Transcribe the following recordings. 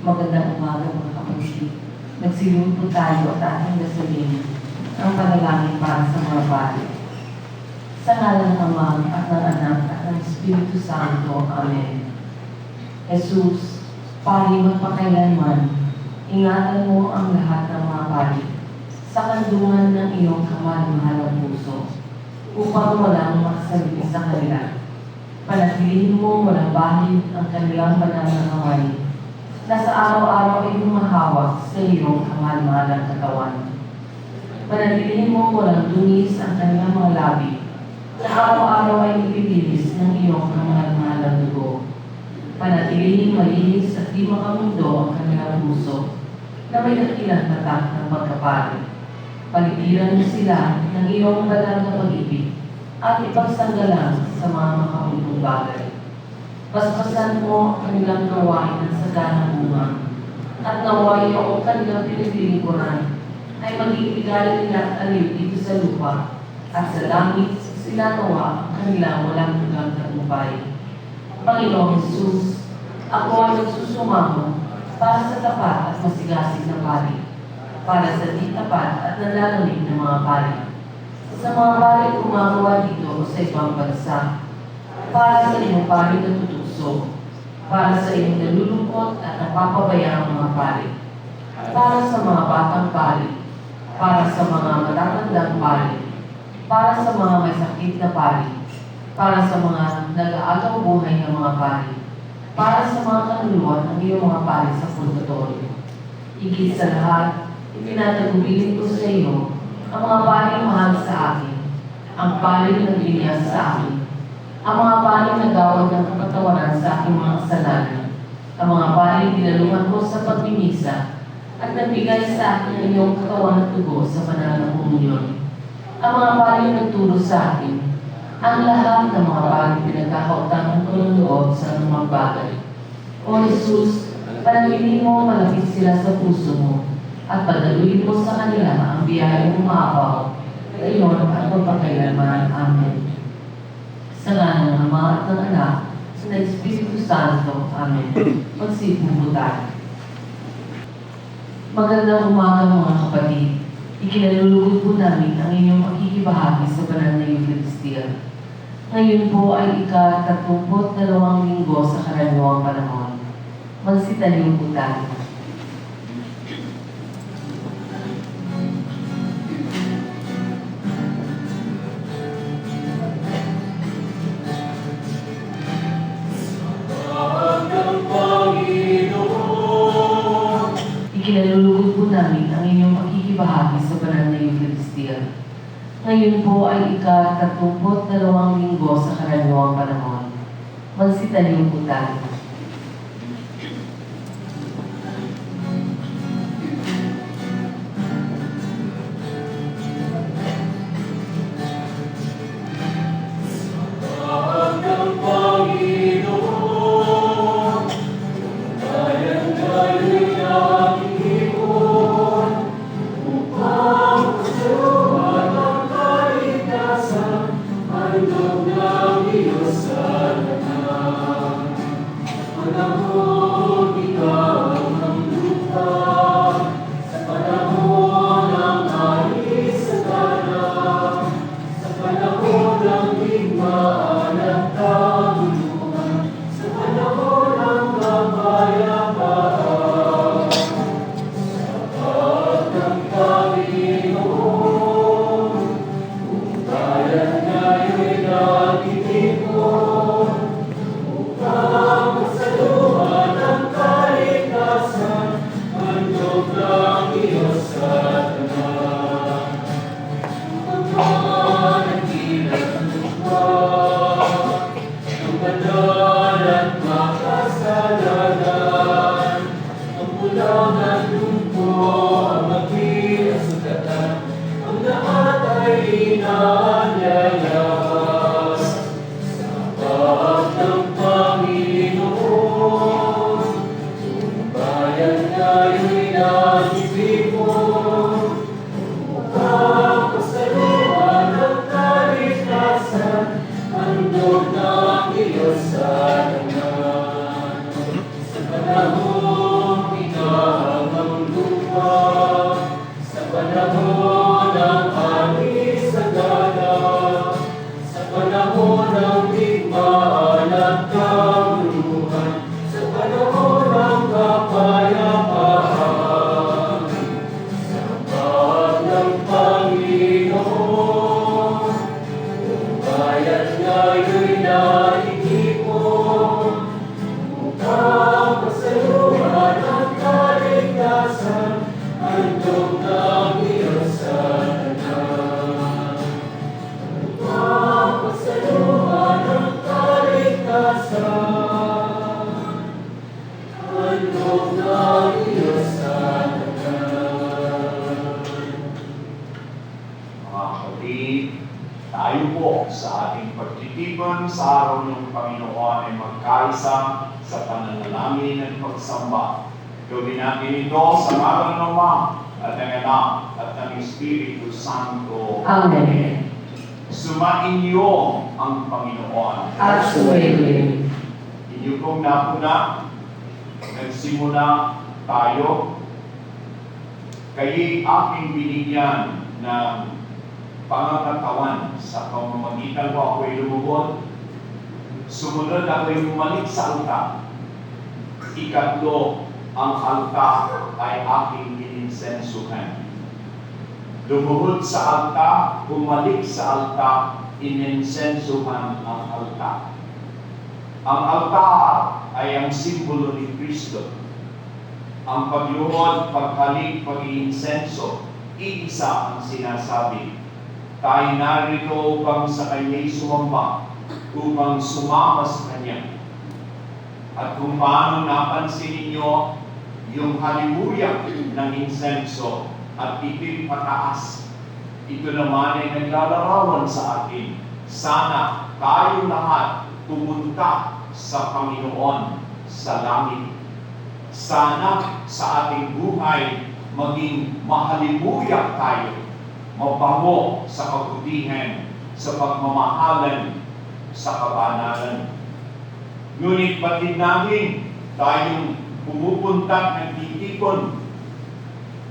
Magandang umaga mga kapatid. Nagsilong po tayo at ating dasalin ang panalangin para sa mga pari. Sa ngalan ng Ama at ng Anak at ng Espiritu Santo. Amen. Jesus, pari magpakailanman, ingatan mo ang lahat ng mga pari sa kandungan ng iyong kamahal-mahal na puso upang walang makasaliti sa kanila. Panatilihin mo walang bahid ang kanilang banal na kamay na sa araw-araw ay humahawak sa iyong kamahal-mahal na katawan. Panatilihin mo walang dunis ang kanilang mga labi na araw-araw ay ipipilis ng iyong kamahal-mahal na dugo. Panatilihin malinis at di makamundo ang kanilang puso na may dakilang tatak ng pagkapari. Paligiran mo sila ng iyong banal na pag-ibig at ipagsanggalang sa mga makahulong bagay. Paspasan mo ang kanilang gawain ng saganang bunga at naway o kanilang pinaglilingkuran ay mag-iibigay nila at aliw dito sa lupa at sa langit sila nawa ang kanilang walang hanggang tagumpay. Panginoong Jesus, ako ay nagsusumamo para sa tapat at masigasig na pari, para sa di tapat at nalalamig ng mga pari, sa mga pari gumagawa dito sa ibang bansa, para sa iyong pari na tutukso, para sa iyong nalulungkot at napapabayang mga pari, para sa mga batang pari, para sa mga matatandang pari, para sa mga may sakit na pari, para sa mga nag-aagaw buhay ng mga pari, para sa mga kanuluan ng iyong mga pari sa purgatorio. Higit sa lahat, ipinatagubilin ko sa iyo ang mga pari mahal sa akin, ang pari na nagbigay sa akin, ang mga pari na gawad ng kapatawaran sa aking mga kasalanan, ang mga pari dinalungan ko sa pagmimisa at nagbigay sa akin ang iyong katawan at tugo sa banal na komunyon, ang mga pari na nagturo sa akin, ang lahat ng mga pari pinagkakautangan ko ng loob sa anumang bagay. O Jesus, panagilihin mo malapit sila sa puso mo at padaluin mo sa kanila ang biyayang umaapaw ngayon at magpakailanman. Amen. Sa ngalan ng Ama at ng Anak at ng Espiritu Santo. Amen. Magsipo po tayo. Magandang umaga mga kapatid. Ikinalulugod po namin ang inyong pagkikibahagi sa banal na Eucharistia. Ngayon po ay ika-32 linggo sa karaniwang panahon. Magsitaliw po tayo. Ikinalulugod po namin ang inyong pagkikibahagi sa banal na Eucharistia. Ngayon po ay ika-32 linggo sa karaniwang panahon. Magsitaliw po tayo. Sa panahon Mga kapatid, tayo po sa ating pagtitipon sa araw ng Panginoon ay magkaisa sa pananalangin at pagsamba. Gawin natin ito sa ngalan ng Ama at ng Anak at ng Espiritu Santo. Amen. Sumain niyo ang Panginoon. At sumayin. Inyo pong napuna, nagsimula tayo. Kayo'y aking binigyan ng pangangatawan sa pamamagitan ko ako'y lumubod. Sumunod ako'y bumalik sa altar. Ikatlo, ang altar ay aking ininsensuhan. Lumuhod sa altar, bumalik sa altar, ininsensuhan ang altar. Ang altar ay ang simbolo ni Kristo. Ang pagluhod, paghalik, pag-iinsenso, iisa ang sinasabi. Tayo narito upang sa Kanya'y sumamba, upang sumama sa Kanya. At kung paano napansin ninyo yung halimuyak ng insenso at ito'y pataas, ito naman ay naglalarawan sa atin. Sana tayo lahat pumunta sa Panginoon sa langit. Sana sa ating buhay maging mahalimuyak tayo, mabango sa kabutihan, sa pagmamahalan, sa kabanalan. Ngunit batid natin tayong pumupunta ng titipon.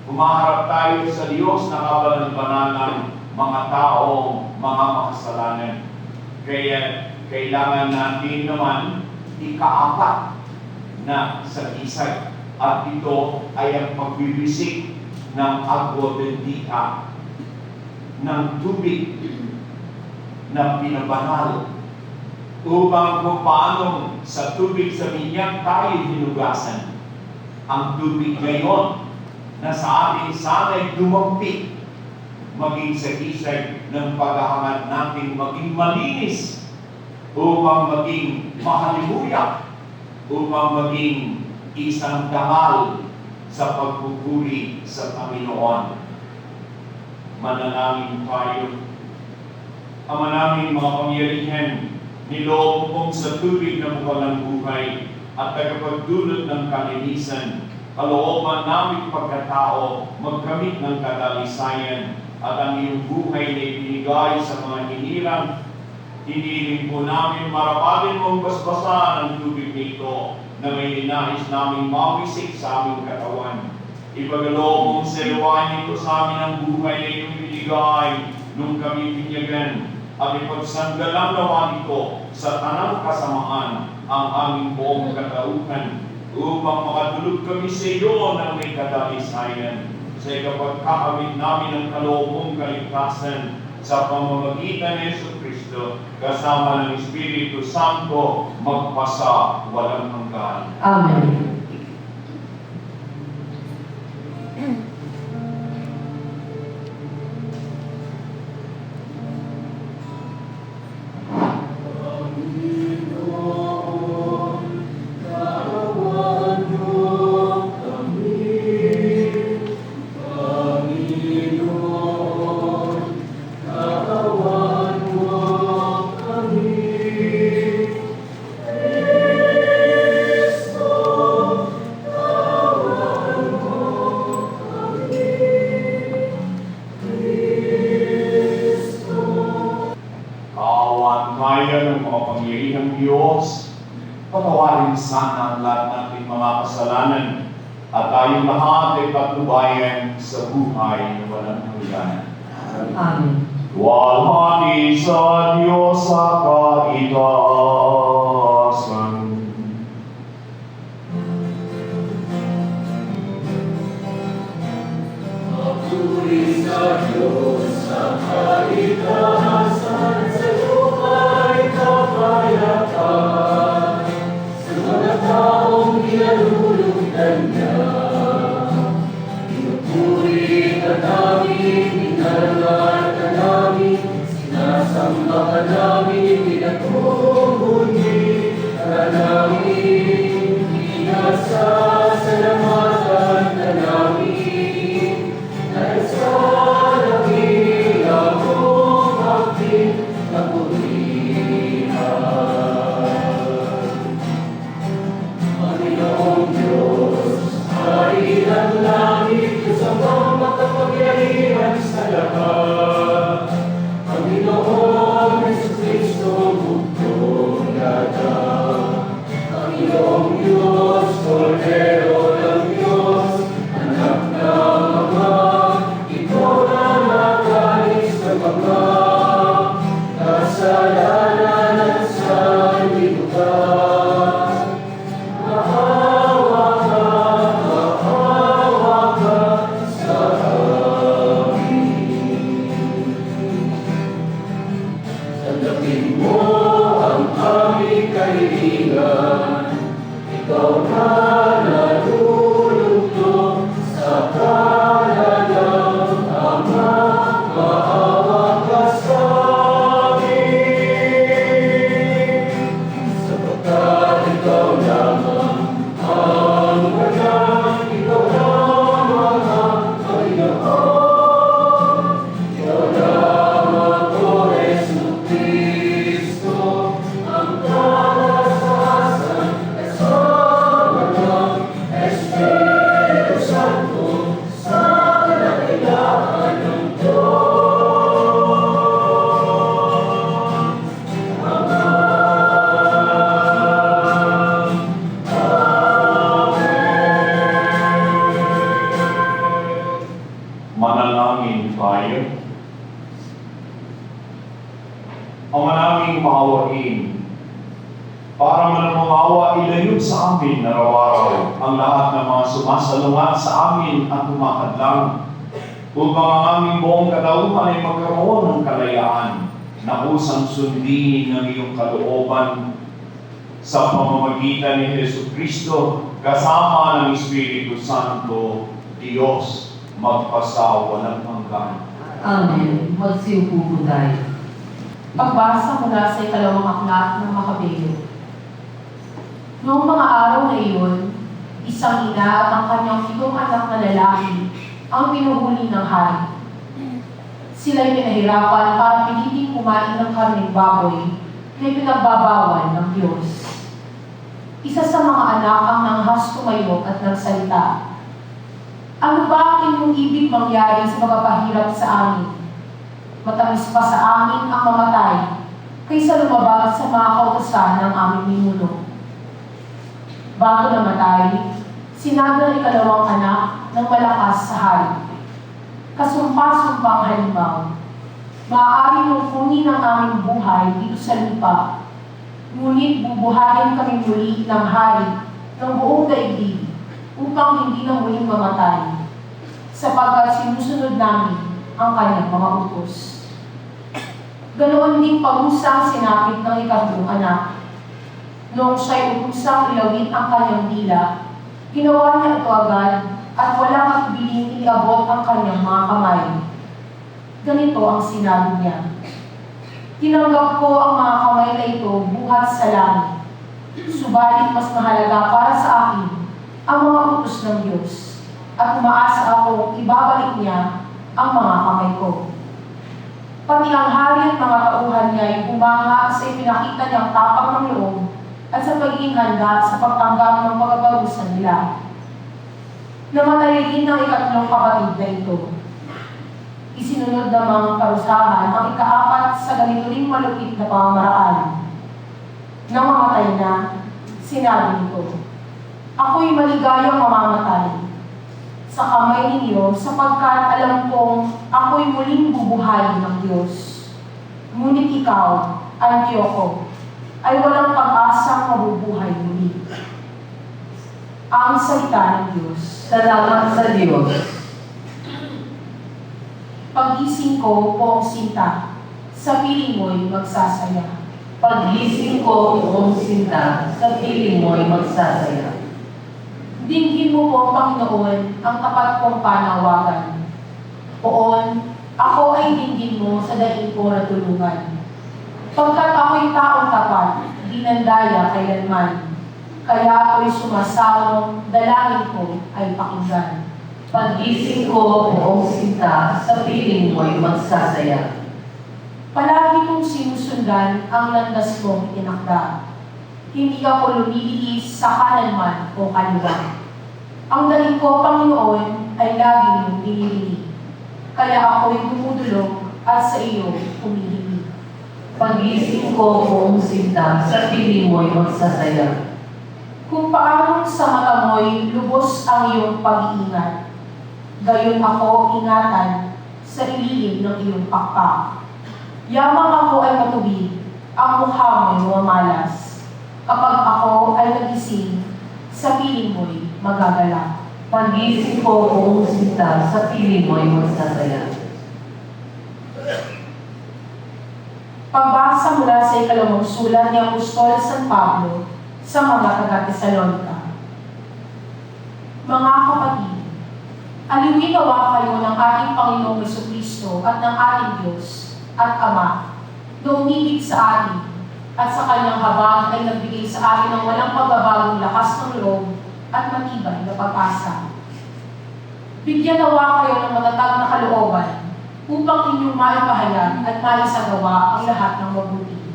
Humaharap tayo sa Diyos na kabalan-banalan, mga taong mga makasalanan. Kaya kailangan natin naman ikaapat na sagisag. At ito ay ang pagbibisik ng agua bendita, ng tubig na pinabanal, upang kung paano sa tubig sa minyak tayo hinugasan. Ang tubig ngayon na sa ating sana'y dumampi, maging sagisag ng paghahangad natin maging malinis, upang maging mahalimuyak, upang maging isang dangal sa pagpupuri sa Panginoon. Manalangin tayo. Ama namin mga pangyarihan, niloob mong sa tubig na bukalang buhay at tagapagdulot ng kalinisan, kalooban namin pagkatao, magkamit ng kadalisayan, at ang iyong buhay na ibinigay sa mga hinirang. Hiniling po namin marapatin mong basbasan ang tubig nito na may ninais namin mawisik sa aming katawan. Ipagaloob mong serwain ito sa amin ang buhay na iyong binigay nung kami pinyagan, at ipagsanggalang nawa nito sa tanang kasamaan ang aming buong katauhan, upang makadulog kami sa iyo ng may kadalisayan sa ikapagkakamit namin ang kaloobong kaligtasan sa pamamagitan ni Jesucristo, kasama ng Espiritu Santo, magpasa walang hanggan. Amen. Patawarin sana ang lahat nating mga kasalanan at tayong lahat ay patnubayan sa buhay na walang hanggan. Amen. Walhati sa Diyos sa kaitaasan. Papuri sa Diyos sa kaitaasan, sa lumay kapayapaan, sa mga taong pinalulugdan niya. Pinupuri ka namin, inarangal ka namin, sinasamba ka namin, pinagmumuni ka namin, inasasalamatan Dakilang langit, Diyos ang makapangyarihan sa lahat. Panginoon Jesucristo, bugtong gada. Panginoong Diyos, Kordero ng Diyos, anak ng Ama, ikaw na nakalis ng mga kasalanan at sanlibutan. Maawa ka sa amin. Tanggapin mo ang aming kahilingan. Ikaw na nalulugtong sa kanan ng Ama. Maawa ka sa amin. Sapagkat ikaw lamang ang walang, ikaw lamang ang Panginoon. Ikaw lamang, O Jesucristo, ang kalasasan kasama ng Espiritu Santo sa kadakilaan ng Manalangin tayo. Ama naming maawain, para manamawa ilayo sa amin araw-araw ang lahat ng mga sumasalungat sa amin at humakadlang, upang ang aming buong katauhan ay magkaroon ng kalayaan na kusang sundin ng iyong kalooban sa pamamagitan ni Jesucristo kasama ng Espiritu Santo, Diyos, magpasawalang hanggan. Amen. Magsiupo po tayo. Pagbasa mula sa ikalawang aklat ng Makabeo. Noong mga araw na iyon, isang ina at ang kanyang 7 anak na lalaki ang pinuhuli ng hari. Sila'y pinahirapan para piliting kumain ng karneng baboy na pinagbabawal ng Diyos. Isa sa mga anak ang nanghas tumayo at nagsalita, "Ano ba ang inyong ibig mangyari sa magpapahirap sa amin? Matamis pa sa amin ang mamatay kaysa lumabas sa mga kautusan ng aming ninuno." Bago namatay, sinabi ng ikalawang anak ng malakas sa hari, "Kasumpa-sumpang halimbaw, maaari mong kunin ang aming buhay dito sa lupa, ngunit bubuhayin kami muli ng hari ng buong daigdig upang hindi na muling mamatay, sapagkat sinusunod namin ang kanyang mga utos." Ganoon din pagusang sinapit ng ikatlong anak. Noong siya'y utusang ilawin ang kanyang dila, ginawa niya ito agad at walang katubiling iniabot ang kanyang mga kamay. Ganito ang sinabi niya, "Tinanggap ko ang mga kamay na ito buhat sa langit. Subalit mas mahalaga para sa akin ang mga utos ng Diyos, at umaasa ako ibabalik niya ang mga kamay ko." Pati ang hari at mga tauhan niya ay bumanga sa ipinakita niyang tapang ng loob at sa pagiging handa sa pagtanggap ng pagbabarusan nila. Namatay din ang ikatlong kapatid na ito. Isinunod namang parusahan ang ika-4 sa ganito ring malupit na pamamaraan. Nang mamatay na, sinabi nito, "Ako'y maligayang mamamatay sa kamay ninyo sapagkat alam kong ako'y muling bubuhayin ng Diyos. Ngunit ikaw, Antioco, ay walang pag-asang mabubuhay muli." Ang salita ng Diyos. Salamat sa Diyos. Paggising ko, poong sinta, sa piling mo'y magsasaya. Paggising ko, buong sinta, sa piling mo'y magsasaya. Dinggin mo po, Panginoon, ang tapat kong panawagan. Poon, ako ay dinggin mo sa daig ko na tulungan. Pagkat ako'y taong tapat, di nandaya kailanman. Kaya ako'y sumasawang, dalangin ko ay pakinggan. Paggising ko, buong sinta, sa piling mo'y magsasaya. Palagi kong sinusundan ang landas kong itinakda. Hindi ako lumiliis sa kanan man o kaliwa. Ang daig ko, Panginoon, ay lagi mong dinirinig. Kaya ako'y dumudulog at sa iyo humihilig. Pagising ko buong sinta, sa piling mo'y magsasaya. Kung paanong sa mata mo'y lubos ang iyong pag-iingat, gayon ako ingatan sa ilalim ng iyong pakpak. Yamang ako ay matubig, ang mukha mo'y mamalas. Kapag ako ay nagising, sa piling mo'y magagalak. Pagising ko buong sinta, sa piling mo'y magsasaya. Pagbasa mula sa ikalawang sulat ni Apostol San Pablo sa mga taga-Tesalonica. Mga kapatid, aliwin nawa kayo ng ating Panginoong Jesucristo at ng ating Diyos at Ama na umibig sa atin at sa kanyang habag ay nagbigay sa atin ng walang pagbabagong lakas ng loob at matibay na pag-asa. Bigyan nawa kayo ng matatag na kalooban upang inyong maipahayag at maisagawa ang lahat ng mabuti.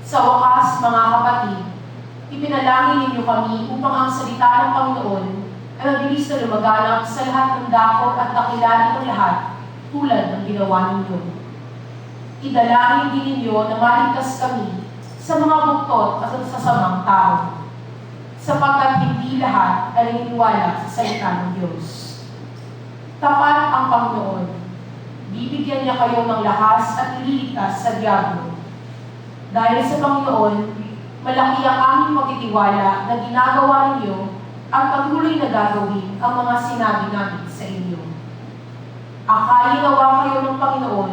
Sa wakas, mga kapatid, ipinalangin ninyo kami upang ang salita ng Panginoon ay mabilis na lumaganap sa lahat ng dako at dakilain ng lahat tulad ng ginawa ninyo. Idalangin din ninyo na maligtas kami sa mga buktot at sa sasamang tao, sapagkat hindi lahat ay naniniwala sa salita ng Diyos. Tapat ang Panginoon. Bibigyan niya kayo ng lakas at ililigtas sa diablo. Dahil sa Panginoon, malaki ang aming pagtitiwala na ginagawa ninyo at patuloy na gagawin ang mga sinabi namin sa inyo. Akayin nawa kayo ng Panginoon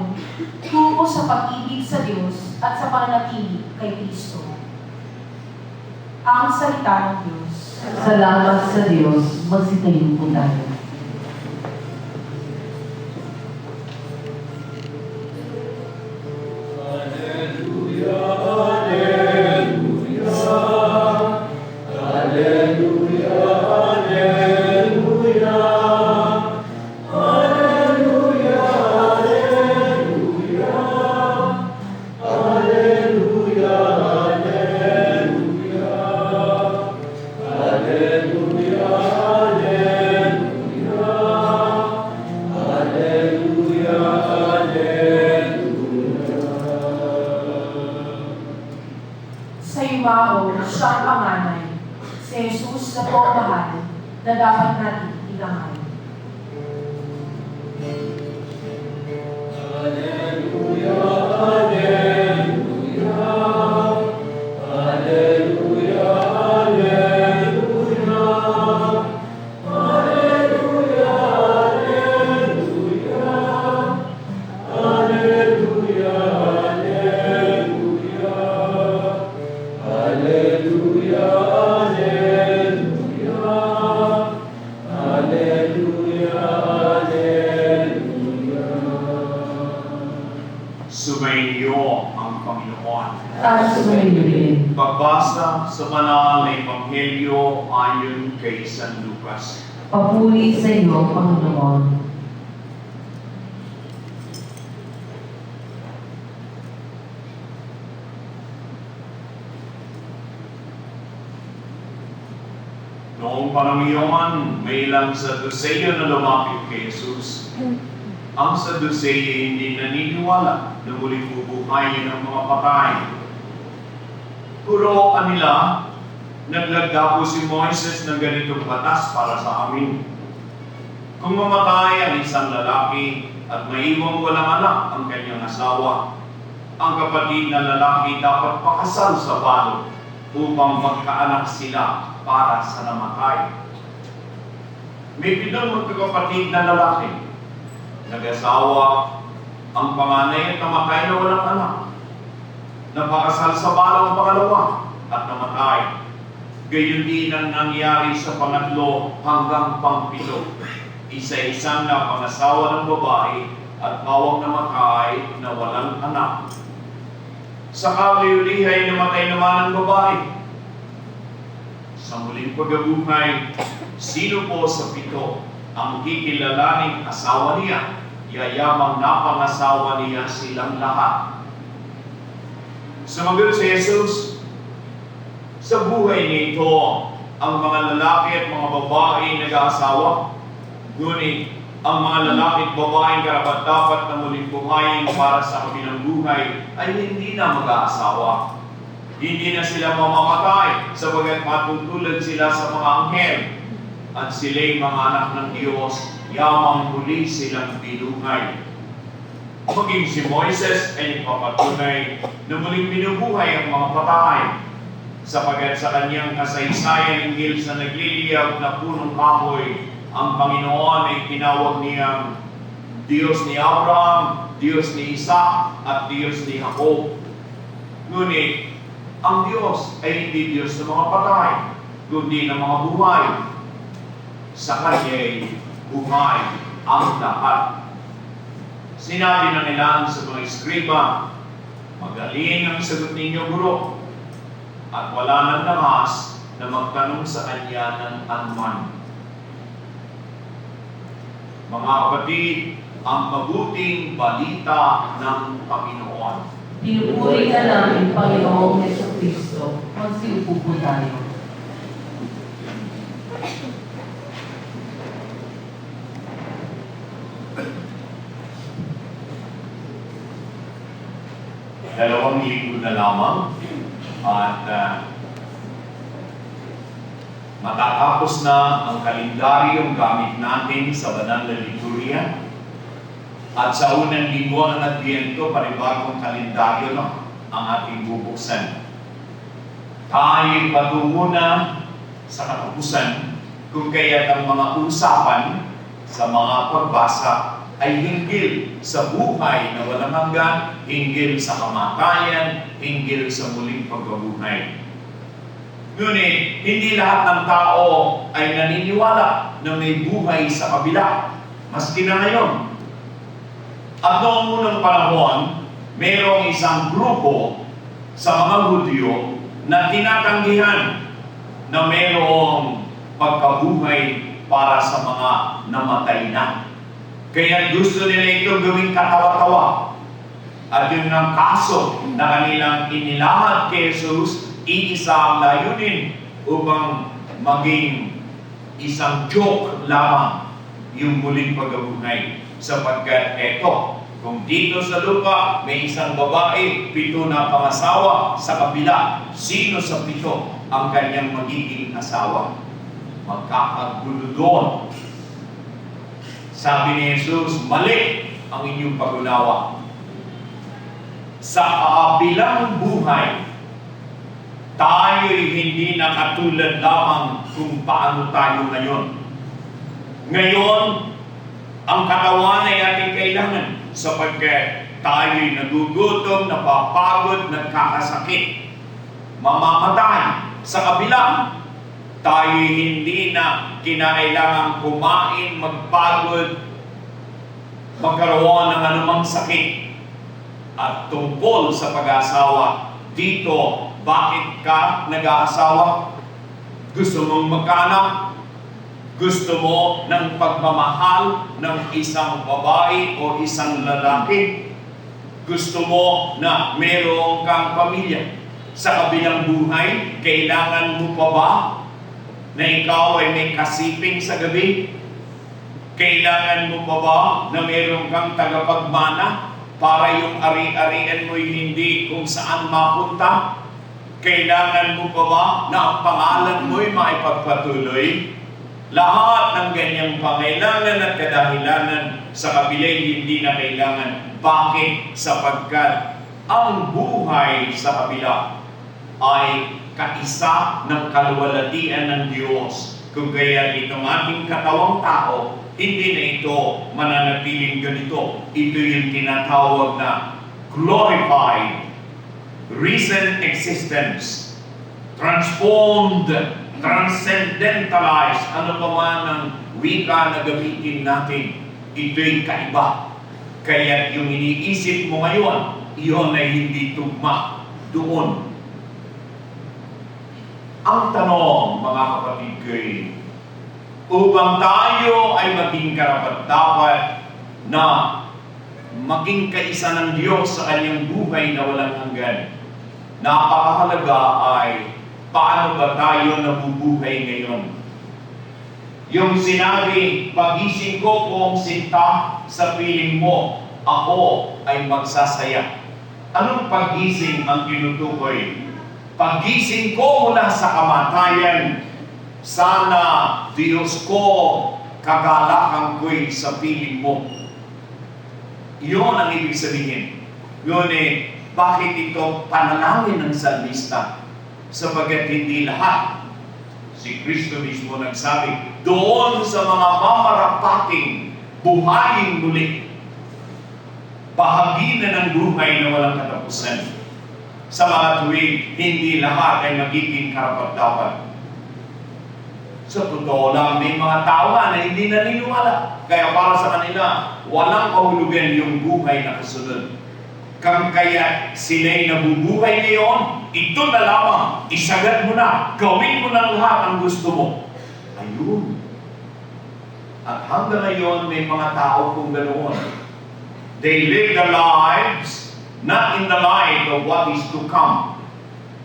tungo sa pag-ibig sa Diyos at sa pananatili kay Kristo. Ang salita ng Diyos. Salamat sa Diyos, magsitayin po tayo. Siyang panganay, si Jesus na po ang mahal na dapat natin ilangan. Sumainyo ang Panginoon. At sumainyo din. Pagbasa sa banal na Ebanghelyo ayon kay San Lucas. Papuri sa iyo, Panginoon. Noong panahon iyon, may ilang Saduceo na lumapit kay Jesus. Ang Saduceo hindi naniniwala na muling bubuhayin ang mga patay. Puro kanila, naglagda po si Moises ng ganitong batas para sa amin. Kung mamatay ang isang lalaki at maiwang walang anak ang kanyang asawa, ang kapatid na lalaki dapat pakasal sa balot upang magkaanak sila para sa namatay. May 7 magkakapatid na lalaki. Nag-asawa, ang panganay at namatay na walang anak. Napakasal sa bala ang pangalawa at namatay. Gayon din ang nangyari sa pangatlo hanggang pang-7. Isa-isang napangasawa ng babae at bawang namatay na walang anak. Sa kauli-ulihay namatay naman ang babae. Sa muling pagkabuhay, sino po sa 7 ang kikilalaning asawa niya? Yayamang napangasawa niya silang lahat. Sumagot si Jesus, sa buhay nito, ang mga lalaki at mga babae nag-aasawa. Ngunit ang mga lalaki at babae karapat-dapat na muling buhayin para sa kabilang buhay ay hindi na mag-aasawa. Hindi na sila mamamatay sapagat matutulad sila sa mga anghel at sila'y mga anak ng Diyos, yamang muli silang binuhay. Maging si Moises ay nagpapatunay na muling binubuhay ang mga patay sapagat sa kanyang kasaysayan hinggil sa nagliliyab na punong kahoy, ang Panginoon ay tinawag niyang Diyos ni Abraham, Diyos ni Isaac, at Diyos ni Jacob. Ngunit, ang Diyos ay hindi Diyos ng mga patay, kundi ng mga buhay. Sa Kanya'y buhay ang lahat. Sinabi ng ilan sa mga eskriba, magaling ang sagot ninyo, guro, at wala nang lakas na magtanong sa Kanya ng anuman. Mga kapatid, ang mabuting balita ng Panginoon. Pinupuri ka namin, Panginoong Jesucristo. Magsiupo po tayo. Dalawang linggo na lamang at matatapos na ang kalendaryong gamit natin sa banal na liturya. At sa unang linggo ng Adviento, panibagong kalendaryo ang ating bubuksan. Tayo patungo na sa katapusan, kung kaya't ang mga usapan sa mga pagbasa ay hinggil sa buhay na walang hanggan, hinggil sa kamatayan, hinggil sa muling pagkabuhay. Ngunit, hindi lahat ng tao ay naniniwala na may buhay sa kabila, maski na ngayon. At noong unang panahon, mayroong isang grupo sa mga Hudyo na tinatanggihan na mayroong pagkabuhay para sa mga namatay na. Kaya gusto nila itong gawing katawa-tawa. At yun ang kaso na kanilang inilahad kay Jesus, iisa ang layunin upang maging isang joke lamang yung muling pagkabuhay. Sapagkat eto, kung dito sa lupa may isang babae, 7 na pangasawa, sa kabila, sino sa 7 ang kanyang magiging asawa? Magkakagulo doon. Sabi ni Jesus, mali ang inyong pag-unawa. Sa kabilang buhay, tayo'y hindi na katulad lamang kung paano tayo ngayon. Ngayon, ang katawan ay ating kailangan sapagkat tayo'y nagugutom, napapagod, nagkakasakit, mamamatay. Sa kabila, tayo'y hindi na kinakailangan kumain, magpagod, magkaroon ng anumang sakit. At tungkol sa pag-aasawa, dito, bakit ka nag-aasawa? Gusto mong magkaanak? Gusto mo ng pagmamahal ng isang babae o isang lalaki? Gusto mo na mayroong kang pamilya? Sa kabilang buhay, kailangan mo pa ba na ikaw ay may kasiping sa gabi? Kailangan mo pa ba na mayroong kang tagapagmana para yung ari-arian mo'y hindi kung saan mapunta? Kailangan mo pa ba na ang pangalan mo'y maipagpatuloy? Lahat ng ganyang pangailangan at kadahilanan sa kabilay hindi na kailangan. Bakit? Sapagkat ang buhay sa kabila ay kaisa ng kaluwalhatian ng Diyos. Kung kaya itong ating katawang tao, hindi na ito mananatiling ganito. Ito yung tinatawag na glorified, risen existence, transformed, transcendentalized, ano pa man ang wika na gamitin natin, ito'y kaiba. Kaya yung iniisip mo ngayon, iyon ay hindi tugma doon. Ang tanong, mga kapatid ko, upang tayo ay maging karapat-dapat na maging kaisa ng Diyos sa kanyang buhay na walang hanggan, napakahalaga ay paano ba tayo nabubuhay ngayon? Yung sinabi, pagising ko kung sinta sa piling mo, ako ay magsasaya. Anong pagising ang tinutukoy? Pagising ko mula sa kamatayan, sana Diyos ko, kagalakan ko'y sa piling mo. Iyon ang ibig sabihin. Yun bakit ito panalangin ng salmista? Sabagat hindi lahat. Si Kristo mismo nagsabi, doon sa mga mamarapating buhayin muli, bahagi na ng buhay na walang katapusan. Sa mga tuwing, hindi lahat ay magiging karapat-dapat. Sa totoo lang, may mga tao na hindi naniniwala. Kaya para sa kanila, walang kahulugan yung buhay na kasunod. Kaya sila'y nabubuhay ngayon, ito na lamang, isagad mo na, gawin mo na lahat ang gusto mo. Ayun. At hanggang ngayon, may mga tao kung ganoon. They live their lives not in the light of what is to come.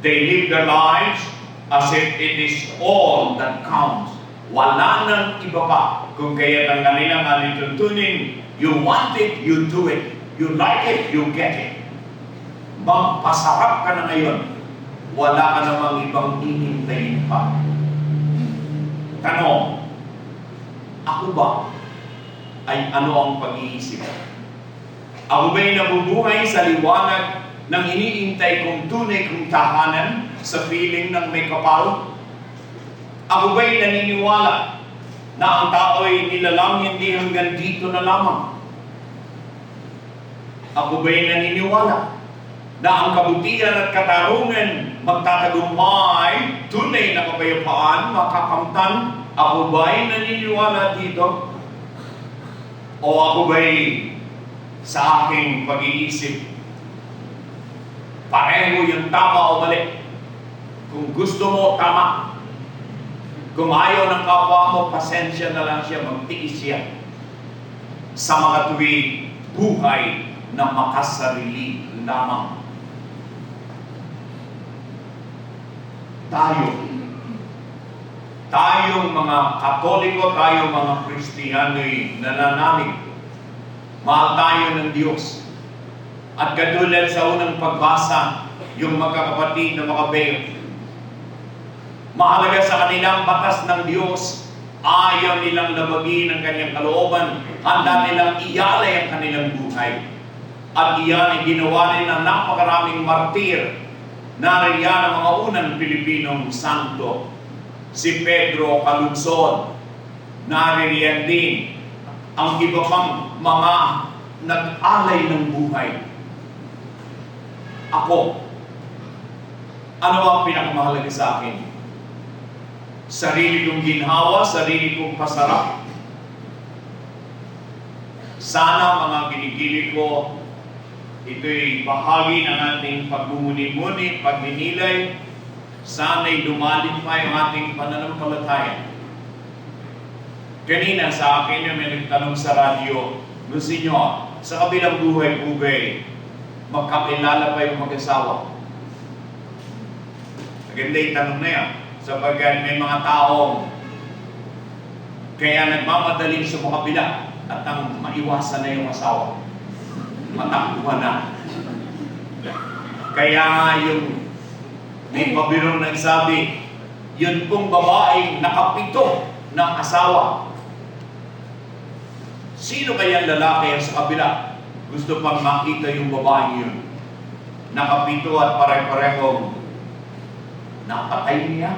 They live their lives as if it is all that counts. Wala nang iba pa. Kung kaya ang kanilang alituntunin, you want it, you do it. You like it, you get it. Magpasarap ka na ngayon. Wala ka namang ibang inintayin pa. Tanong, ako ba ay ano ang pag-iisip? Ako ba'y nabubuhay sa liwanag ng iniintay kong tunay kong tahanan sa piling ng may kapal? Ako ba'y naniniwala na ang tao'y nilalang hindi hanggang dito na lamang? Ako ba'y naniniwala na ang kabutihan at katarungan magtatagumpay, tunay na kapayapaan, makakamtan? Ako ba'y naniniwala dito? O ako ba'y sa aking pag-iisip, pareho yung tama o mali? Kung gusto mo, tama. Kung ayaw ng kapwa mo, pasensya na lang siya, magtiis siya. Sa mga tuwing buhay na makasarili lamang. Tayong mga Katoliko, tayong mga Kristiyano'y nananalig. Mahal tayo ng Diyos. At katulad sa unang pagbasa, yung magkakapatid na makabayo, mahalaga sa kanilang batas ng Diyos, ayaw nilang labagin ang kanyang kalooban, handa nilang iyalay ang kanilang buhay. At iyan ay ginawa rin ng napakaraming martir. Nariyan ang mga unang Pilipinong santo. Si Pedro Calunsod. Nariyan din ang iba pang mga nag-alay ng buhay. Ako, ano ang pinakamahalaga sa akin? Sarili kong ginhawa, sarili kong pasarap. Sana mga ginigili ko, ito'y bahagi ng ating pagmumuni-muni, pagninilay. Sana'y lumalim pa yung ating pananampalataya. Kanina sa akin yung may nagtanong sa radyo, Monsignor, sa kabilang buhay po ba'y magkakilala pa yung mag-asawa? Maganda yung tanong na yan. Sapagkat may mga taong kaya nagmamadaling sumakabila at ang maiwasan na yung asawa. Matakbuhan na. Kaya yung may pabirong nagsabi, yun pong babaeng nakapito ng asawa. Sino kaya lalaki ang sa kabila? Gusto pang makita yung babaeng yun. Nakapito at pare-parehong napatay niya.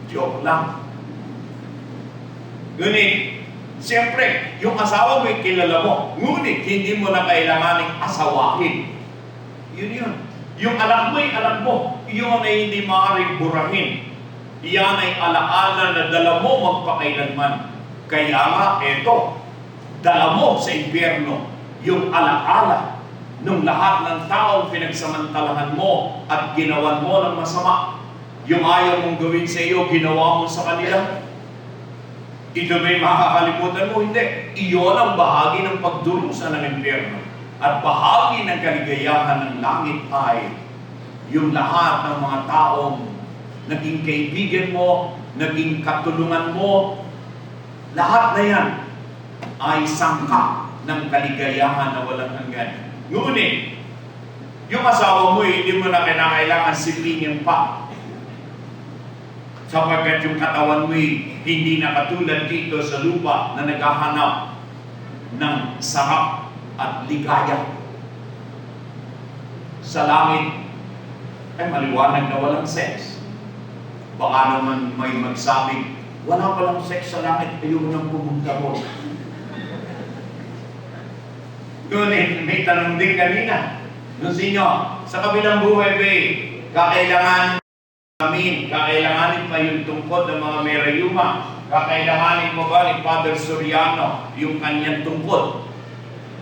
Joke lang. Ngunit, siyempre, yung asawa mo'y kilala mo. Ngunit, hindi mo na kailanganing asawahin. Yun. Yung anak mo'y anak mo. Yun ay hindi maaaring burahin. Iyan ay alaala na dala mo magpakailanman. Kaya nga, eto, dala mo sa impyerno yung alaala nung lahat ng taong pinagsamantalahan mo at ginawan mo ng masama. Yung ayaw mong gawin sa iyo, ginawa mo sa kanila. Ito ba'y makakalimutan mo? Hindi. Iyon ang bahagi ng pagdurusa ng impyerno. At bahagi ng kaligayahan ng langit ay yung lahat ng mga taong naging kaibigan mo, naging katulungan mo, lahat na yan ay sangkap ng kaligayahan na walang hanggan. Ngunit, yung asawa mo, hindi mo na kailangan silingin pa. Sapagkat yung katawan mo, hindi na katulad dito sa lupa na naghahanap ng sarap at ligaya. Sa langit, ay maliwanag na walang sex. Baka naman may magsabing, wala palang sex sa langit, ayaw nang pumunta mo. Ngunit, may tanong din kanina. Nung sinyo, sa kabilang buhay ba, kakailanganin pa yung tungkod ng mga merayuma, kakailanganin mo ba ni Father Soriano yung kanyang tungkod?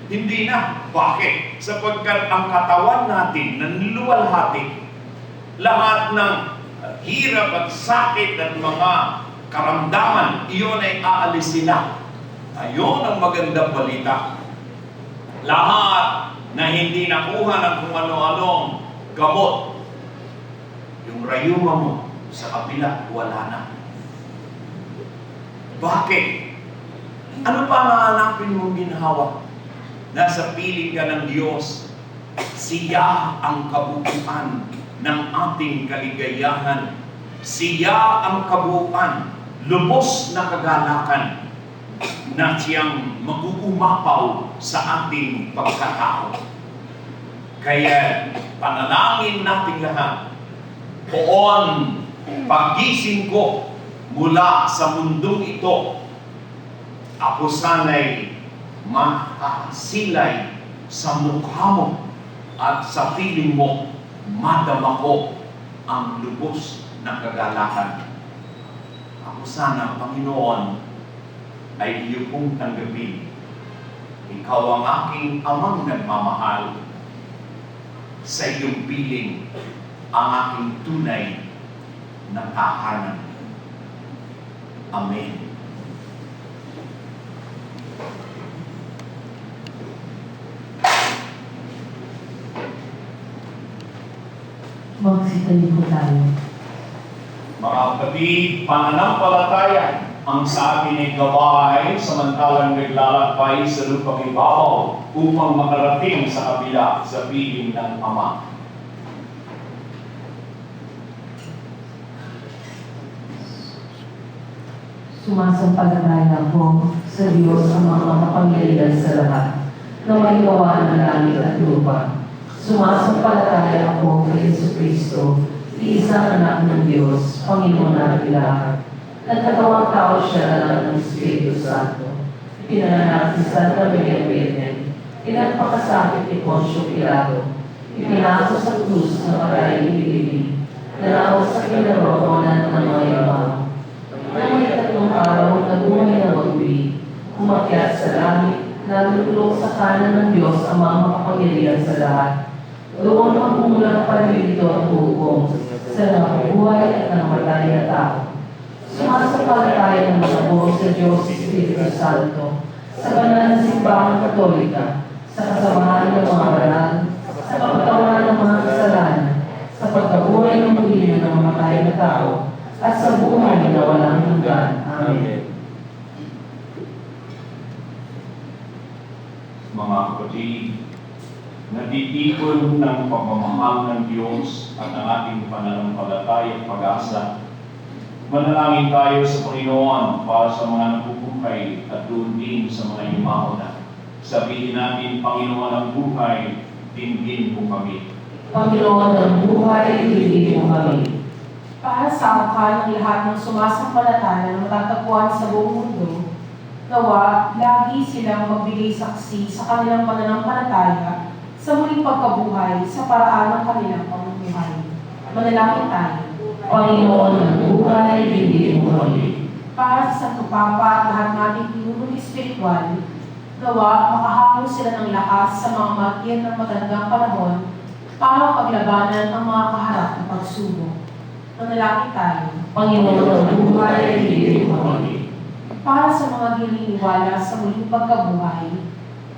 Hindi na. Bakit? Sapagkat ang katawan natin nanluwalhati, lahat ng hirap at sakit at mga karamdaman, iyon ay aalisin na. Ayun ang magandang balita. Lahat na hindi nakuha ng kung ano-anong gamot, yung rayuma mo sa kapila, wala na. Bakit? Ano pa nahanapin mong ginhawa? Nasa piling ka ng Diyos. Siya ang kabuuan ng ating kaligayahan. Siya ang kabuuan, lubos na kagalakan na siyang mag-uumapaw sa ating pagkatao. Kaya panalangin natin lahat, poon, pagising ko mula sa mundong ito, ako sana'y makasilay sa mukha mo at sa piling mo, madama ko ang lubos na kagalakan. Ako sana, Panginoon, ay iyo pong tanggapin. Ikaw ang aking amang nagmamahal. Sa iyong piling, ang aking tunay na tahanan. Amen. Magsitayo po tayo. Mga kapatid, pananampalataya ang sa akin ay gabay samantalang naglalakbay sa lupang ibabaw upang makarating sa kabila sa piling ng Ama. Sumasampalataya ako sa Diyos ang mga makapangyarihan sa lahat na may gawa ng langit at lupa. Sumasampalataya ako kay Jesucristo, isang anak ng Diyos, Panginoon natin lahat. Nagkatawang tao siya na lang ng Espiritu Santo. Pinanganak si Santa Maria Virgen. Pinagpakasakit ni Poncio Pilato. Ipinaso sa krus na maraming ibigay. Nalaos sa kinaroonan ng mga yaman. Nang may 3 araw na buhay na magbi, umakyat sa langit, nalulog sa kanan ng Diyos ang mga makapangyarihan sa lahat. Doon magmumulang palilito at hukom sa nabubuhay at namatay na tao. Sumasampalataya ng mga buo sa Diyos Espiritu Santo, sa banal na simbahang Katolika, sa kasamahan ng mga banal, sa pagkatawanan ng mga kasalanan, sa pagkabuhay ng muli ng namatay na tao, at sa buhay na walang hanggan. Amen. Mga kapatid, natitipon ng pagmamahal ng Diyos at ang ating pananampalataya at pag-asa. Manalangin tayo sa Panginoon para sa mga nabubuhay at doon din sa mga yumauna. Sabihin natin, Panginoon ang buhay, dinggin mo kami. Panginoon ang buhay, dinggin mo kami. Para sa akal ng lahat ng sumasampalataya na matatagpuan sa buong mundo, nawa lagi silang magbigay saksi sa kanilang pananampalataya sa muling pagkabuhay sa paraan ng kanilang pamumuhay. Manalangin tayo. Panginoon ang buhay, dinggin mo kami. Para sa Santo Papa at lahat nating pinunong espiritual, nawa makahamon sila ng lakas sa mga magyan ng matandang panahon para paglabanan ang mga kaharap na pagsubok. Manalangin tayo. Panginoon ang buhay, dinggin mo kami. Para sa mga gininiwala sa muling pagkabuhay,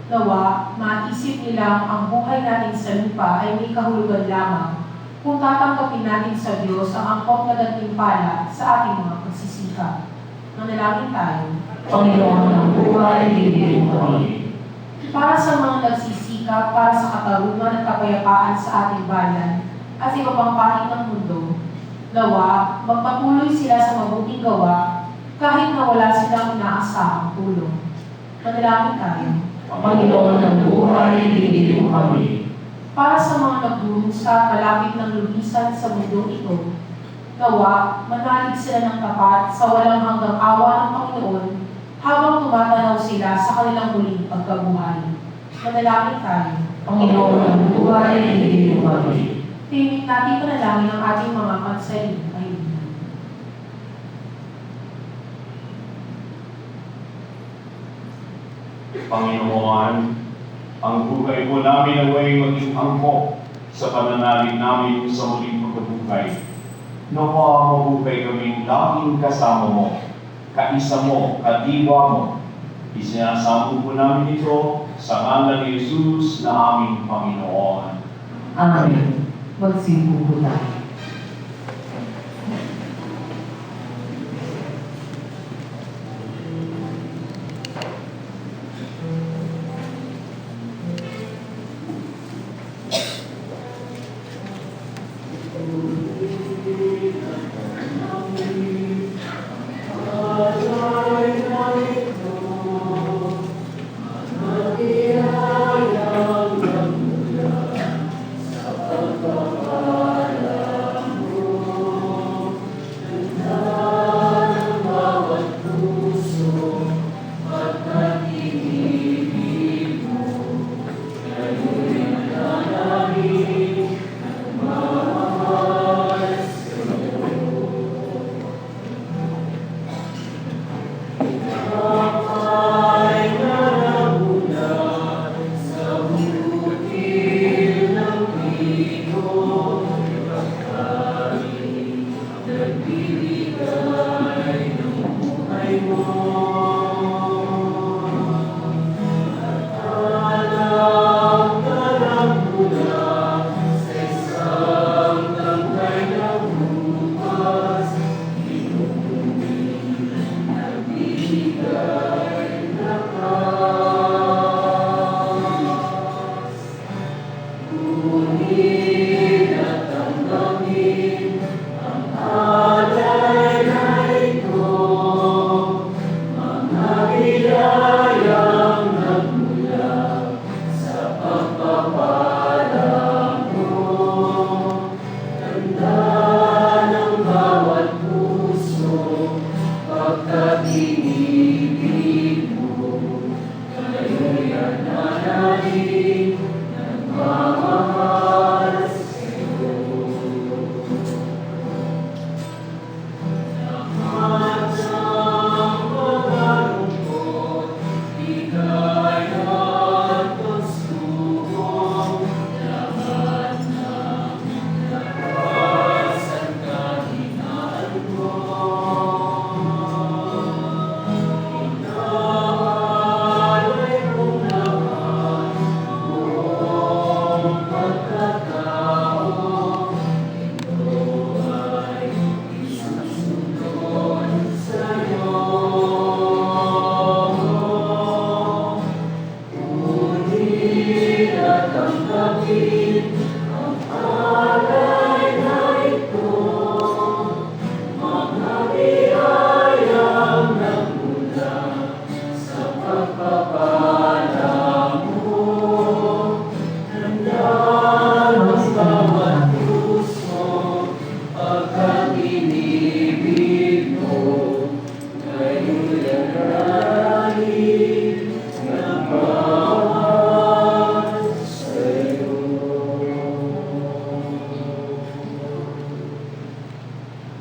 nawa maisip nilang ang buhay natin sa lupa ay may kahulugan lamang kung tatanggapin natin sa Diyos ang angkop na gantimpala sa ating mga pagsisikap. Manalangin tayo. Panginoon ng buhay, ibigay mo kami. Para sa mga nagsisikap, para sa katarungan at kapayapaan sa ating bayan at sa iba pang panig ng mundo, nawa, magpatuloy sila sa mabuting gawa kahit na wala silang inaasahang tulong. Manalangin tayo. Panginoon ng buhay, ibigay mo kami. Para sa mga nagdurusa at malapit ng lumisan sa mundong ito, nawa, manalig sila ng tapat sa walang hanggang awa ng Panginoon habang tumatanaw sila sa kanilang huling pagkabuhay. Manalangin tayo. Panginoon ng buhay, ibigay mo kami. Timik natin panalangin ang ating mga pansalin. Panginoon, ang buhay po namin away maging angkop sa pananalig namin sa muling pagkabuhay. Nawa mabuhay kaming laging kasama mo, kaisa mo, kadiwa mo. Isinasamo po namin ito sa ngalan ni Jesus na aming Panginoon. Amen. Magsibuho tayo.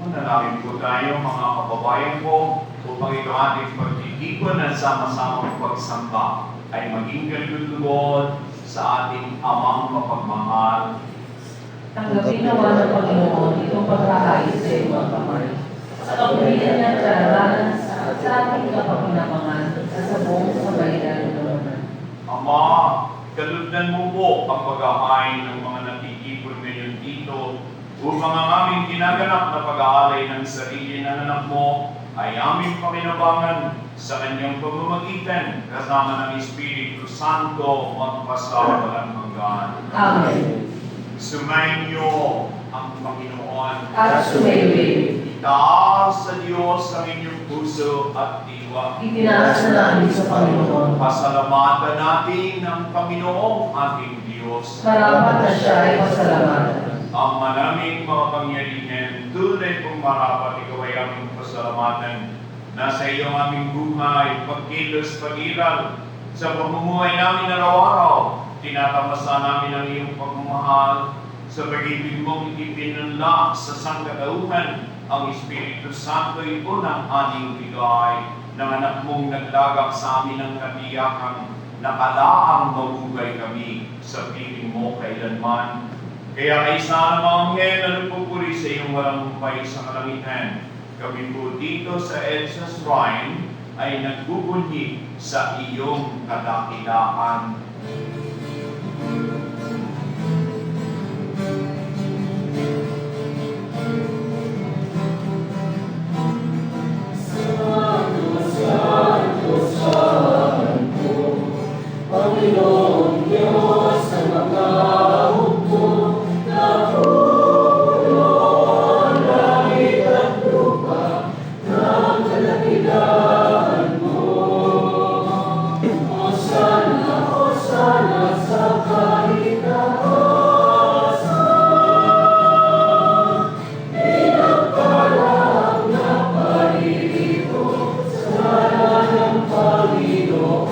Manalangin po tayo mga kababayan ko upang ito ating pagtitipon at sama-samang pagsamba ay maging kalulugod sa ating amang mapagmahal. Tanggapin nawa ng Panginoon itong pagkakait sa iyo ang kamay. Sa kapulitan niya at kararanan sa ating kapapinabangan sa sabong sa bayan ng naman. Ama, kalugdan mo po ang paghahain ng mga nakikipon ngayon dito upang ang aming ginaganap na pag-aalay ng sarili ng anak mo ay aming pakinabangan sa kanyang pamamagitan kasama ng Espiritu Santo magpasawalang hanggan. Amen. Sumainyo ang Panginoon. At sumaybay. Itaas sa Diyos ang inyong puso at diwa. Itinaas na namin sa Panginoon. Pasalamatan natin ang Panginoong ating Diyos. Marapat na siya ay pasalamatan. Ang manaming mga pangyarihan, tunay kong marapat ikaw ay aming pasalamatan. Nasa iyong aming buhay, pagkilos, pag-iral, sa pamumuhay namin araw-araw, tinatamasa namin ang iyong pagmamahal, sa pag-ibig mong ipinunla sa sangkatauhan, ang Espiritu Santo ay unang aning bigay ng anak mong naglagak sa amin ng katiyakan, nakalaang mabuhay kami sa piling mo kailanman. Kaya kaisa ng mga anghel na nagpupuri sa iyong walang humpay sa kalangitan, kami po dito sa EDSA Shrine ay nagbubunyi sa iyong kadakilaan. Panginoong Diyos sa mga hukbo na puno, langit at lupa ng kadakilaan mo. Hosana, Hosana sa kahitaasan. Pinagpalang na paririto sa ngalan ng Panginoon.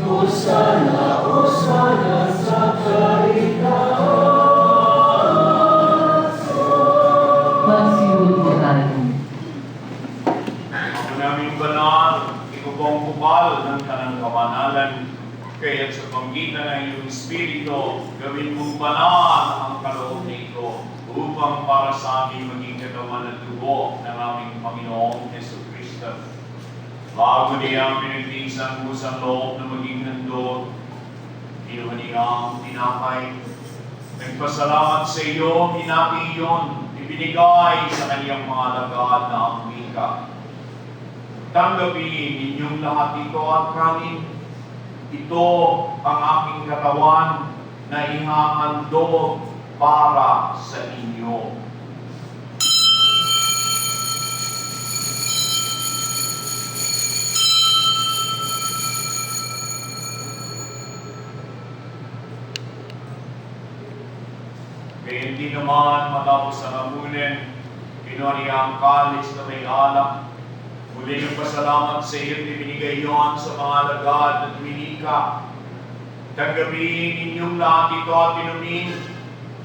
Hosana, Hosana sa kahitaasan. Magsiulit po tayo. Ang naming banal, ikaw po ang kupal ng kanang kamanalan, kaya't sa panggitan ng iyong Espiritu, gawin mong banal ang kaloob nito upang para sa amin maging katawan at dugo ng aming Panginoong Jesucristo. Bago niya ang pinagtiisang pusang loob na maging handog, kinuha niya ang tinapay. Nagpasalamat sa iyo, hinati iyon, ibinigay sa kanyang mga lagad na ang wika. Tanggapin ninyong lahat ito at kanin. Ito ang aking katawan na ihahandog para sa inyo. Kaya hindi naman matapos ang amunin, kinuha niya ang kalis na may alak. Muli yung pasalamat sa iyo at ibinigay yon sa mga alagad at winika. Tanggapin ninyong lahat ito at inumin.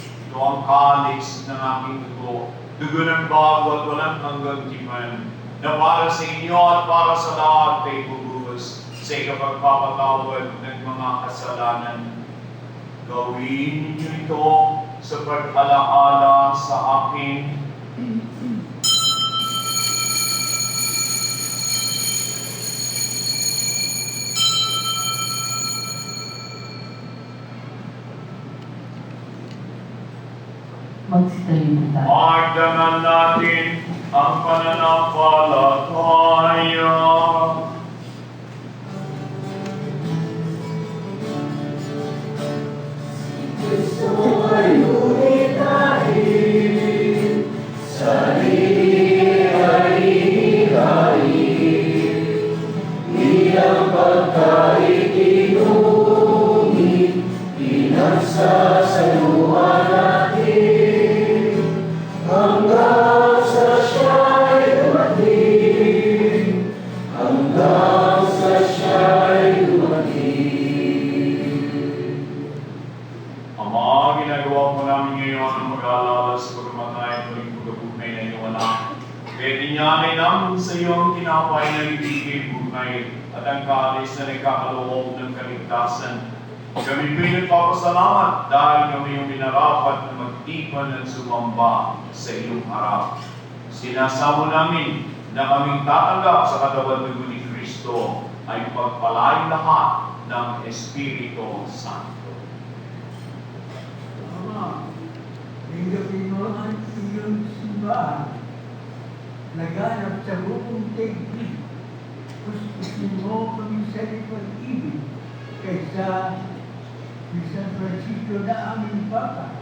Ito ang kalis ng aking dugo, dugo ng bago at walang hanggang timan, na para sa inyo at para sa lahat ay bubuhos sa ikapagpapatawad ng mga kasalanan. Gawin ninyo ito sa pag-alaala sa akin. Magsitayo po tayo. Magdangan natin ang pananampalataya. Kristo ay ulitain, sarili ay hihain, iyang pagkain inumin, pinagsasaluhan natin, hanggang sa siya'y dumating, hanggang sa siya'y dumating. Ama, ginagawa po namin ngayon ang mag-aalala sa pagkamatay at muling pagkabuhay na inyong anak. Kaya dinyanay namin sa iyo ang tinapay na ibigay buhay at ang kalis na nagkakaloob ng kaligtasan. Kami po'y nagpapasalamat dahil kami yung minarapat na magtipan at sumamba sa iyong harap. Sinasamo namin na kaming tatanggap sa katawan ng ni Kristo ay pagpalain lahat ng Espiritu Santo. Hingapin mo ang iyong simbahan. Laganap sa buong daigdig. Pustusin mo kami sa pag-ibig kaysa ni San Francisco na aming Papa.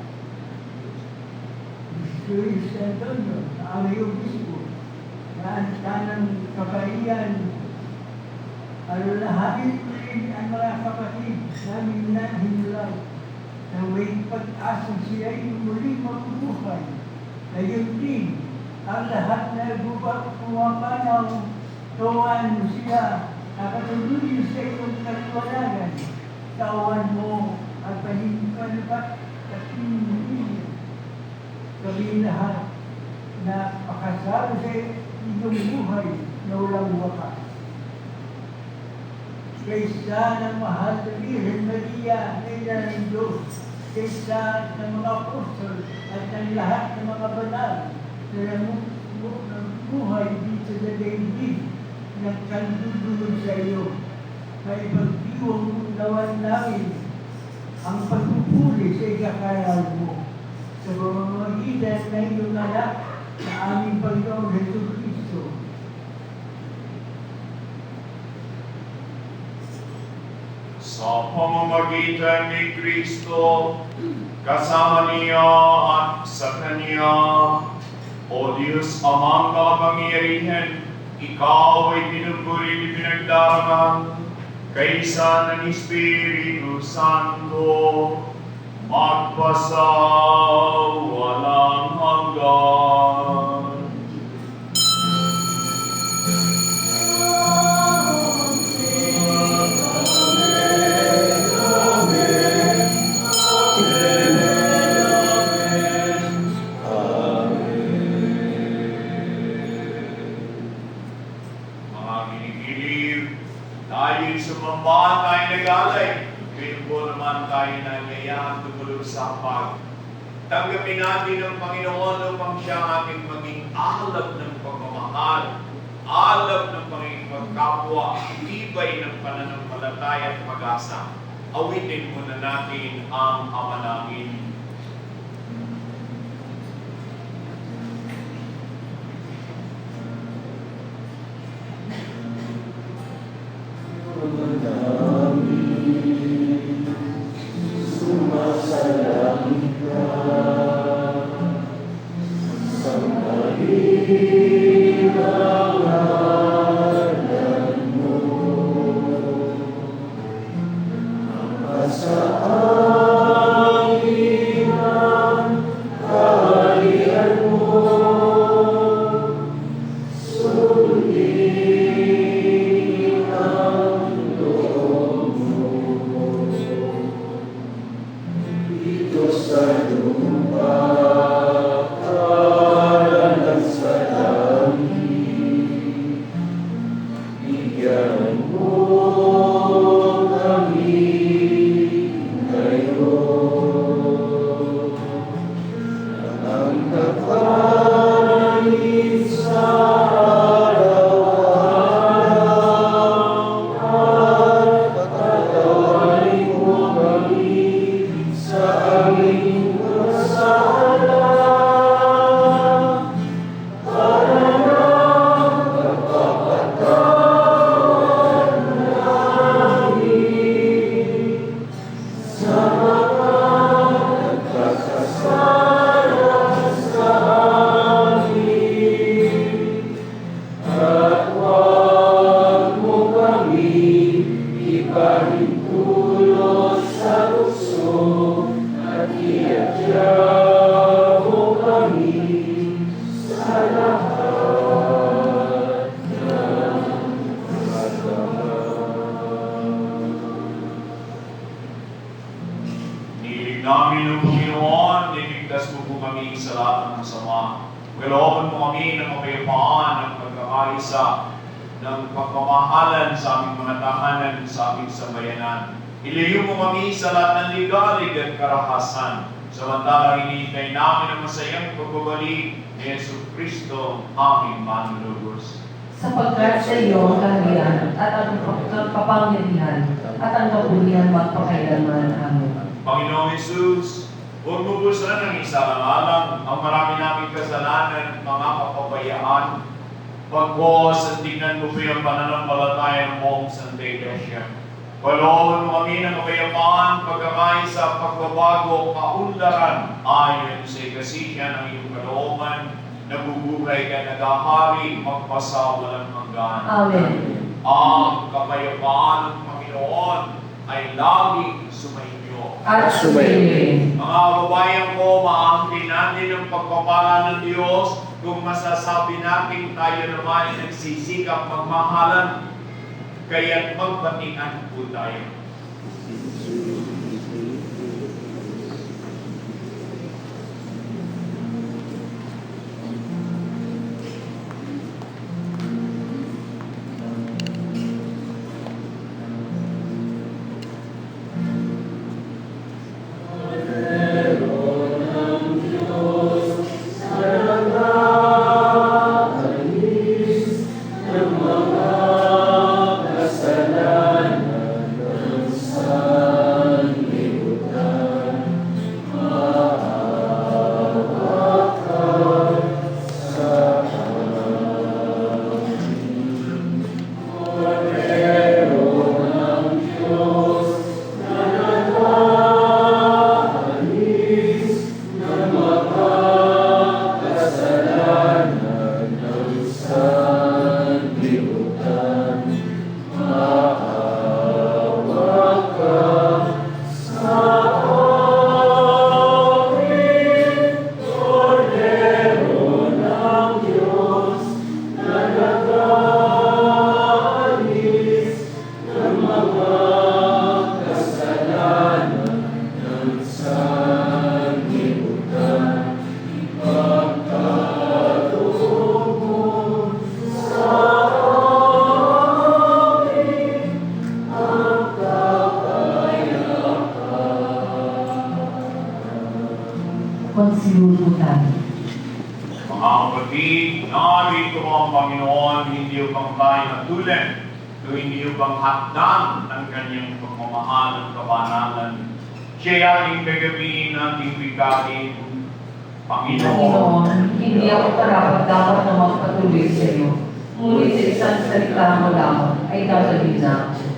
Luis Antonio na aming Obispo. Na ang tanang kabayan. Alalahanin mo rin ang mga kapatid namin na hinulay na may pag-asang sila ay muling mabubuhay. Ngayon din, ang lahat na pumapanaw, tuwan mo sila, nakatuluyin sa iyong kaliwanagan. Tawan mo ang panipanipat at pinili. Kami lahat na pakasalo sa iyong buhay na walang wakas. Kaysa ng mahal na Birhen Maria na ina ng Diyos, kaysa ng mga apostol at ng lahat ng mga banal na buhay dito sa daigdig ng kandudulog sa iyo. May pagdiwang nawan namin ang pagpupuli sa ikakaral mo sa pamamagitan ng iyong anak na aming Panginoong Jesucristo. Sa pamamagitan ni Kristo, kasama niya at sa Kanya, O Diyos, amang makapangyarihan, Ikaw ay pinupuri ni pinagdarama, kaysa ng Espiritu Santo, magpasa walang hanggan. Dahil sumamba tayo nag-alay, ngayon po naman tayo nangyayang tumulog sa hapag. Tanggapin natin ang Panginoon upang siya ating maging alab ng pagmamahal, alab ng pagkakapwa, tibay ng pananampalataya at pag-asa. Awitin muna natin ang Ama namin. Namin ng Panginoon, niligtas mo po kami sa lahat ng masama. Kalooban mo kami ng kapayapaan, ng pagkakaisa, ng pagmamahalan sa aming mga tahanan, sa aming sambayanan. Ilayo mo kami sa lahat ng ligalig at karahasan. Samantalang hinihintay namin ang masayang pagbabalik ni Jesucristo, aming manlulubos. Sapagkat sa iyo ang kaharian at ang kapangyarihan at ang kapulian magpakailanman. Amen. Panginoong Jesus, Huwag mo busan ng isa-alang ang marami naming kasalanan, mga kapabayaan. Pagkos, tingnan mo po yung pananampalataya ng buong Santa Iglesia. Palooban mo kami ng kapayapaan, pagkamay sa pagbabago, kaunlaran, ayon sa ikasisya ng iyong kalooban, nabubuhay ka nagahari, magpasawalang hanggan. Amen. Ang kapayapaan ng Panginoon ay laging sumainyo. At sumayin. Mga kababayan ko, maangkin natin ang pagpapala ng Diyos kung masasabi natin tayo naman ay nagsisikap magmahalan, kaya't magbatian po tayo. Konsilutan. Mga kapatid, narito ang Panginoon, hindi upang tayo natulan, o hindi upang hakdan ang kanyang pagmamahal at kabanalan. Siya'y ating gagawin, ating bigkain, Panginoon. Panginoon, hindi ako karapat dapat na magpatuloy sa iyo. Ngunit sa isang salita mo lamang ay dadalhin na ako.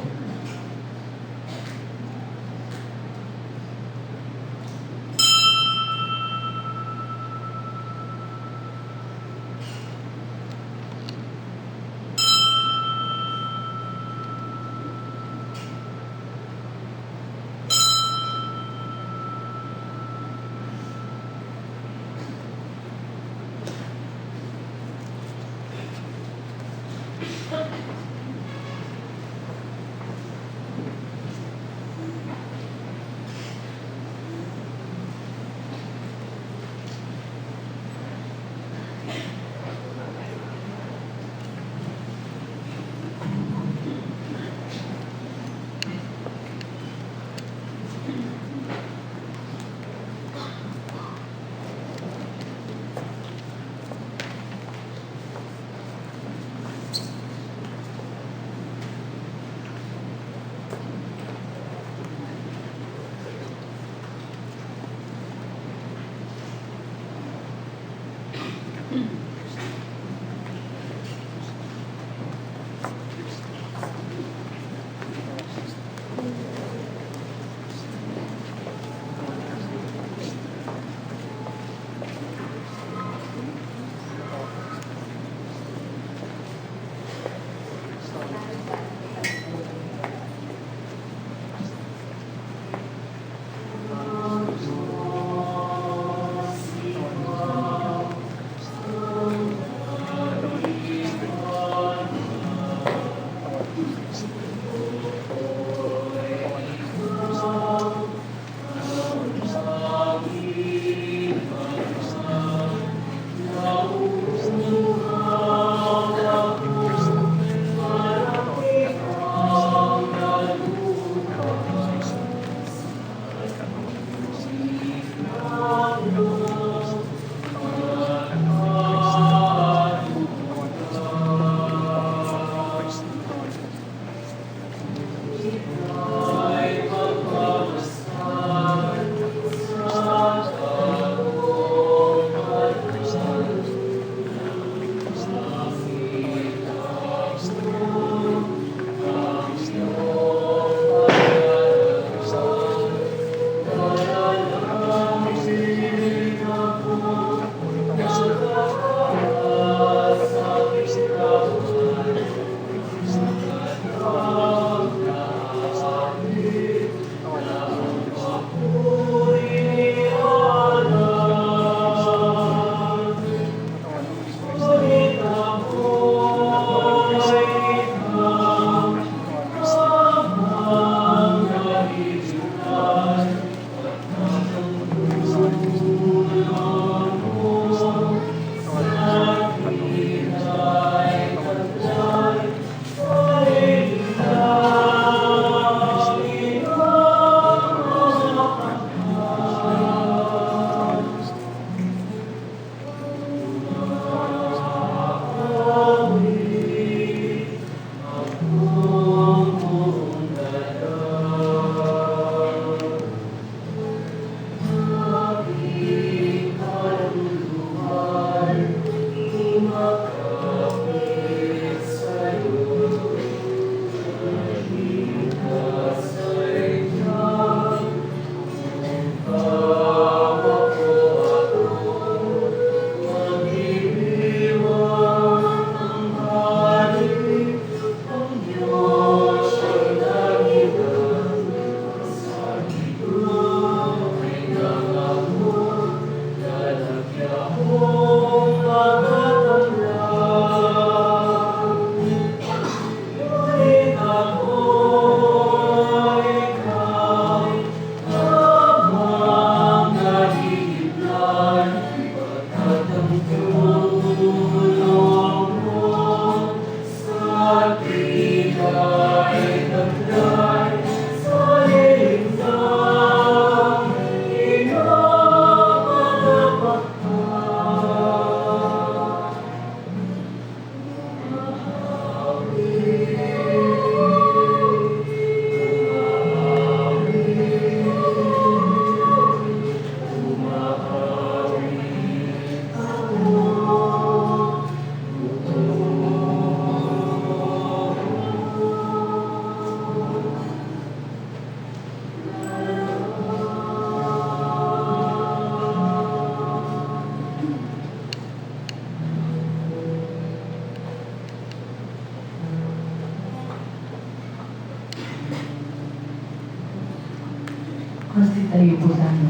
Magsitayo po tayo.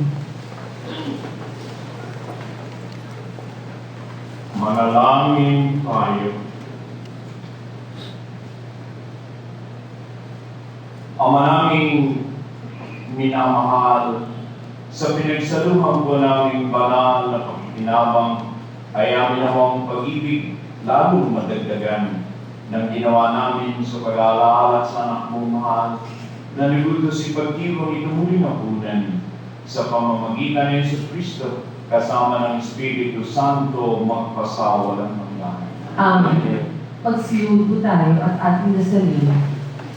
Manalangin tayo. Ama naming minamahal, sa pinagsaluhan po naming banal na pagkikinabang, ay amin namang pag-ibig lalong madagdagan ng ginawa namin sa pag-aalaala sa anak mong mahal, na nagutos si pagkiwang itumuling hapunan sa pamamagitan ng Yesus Kristo, kasama ng Espiritu Santo, magpasawalang hanggan. Amen. Pagsiuod po tayo at ating dasalin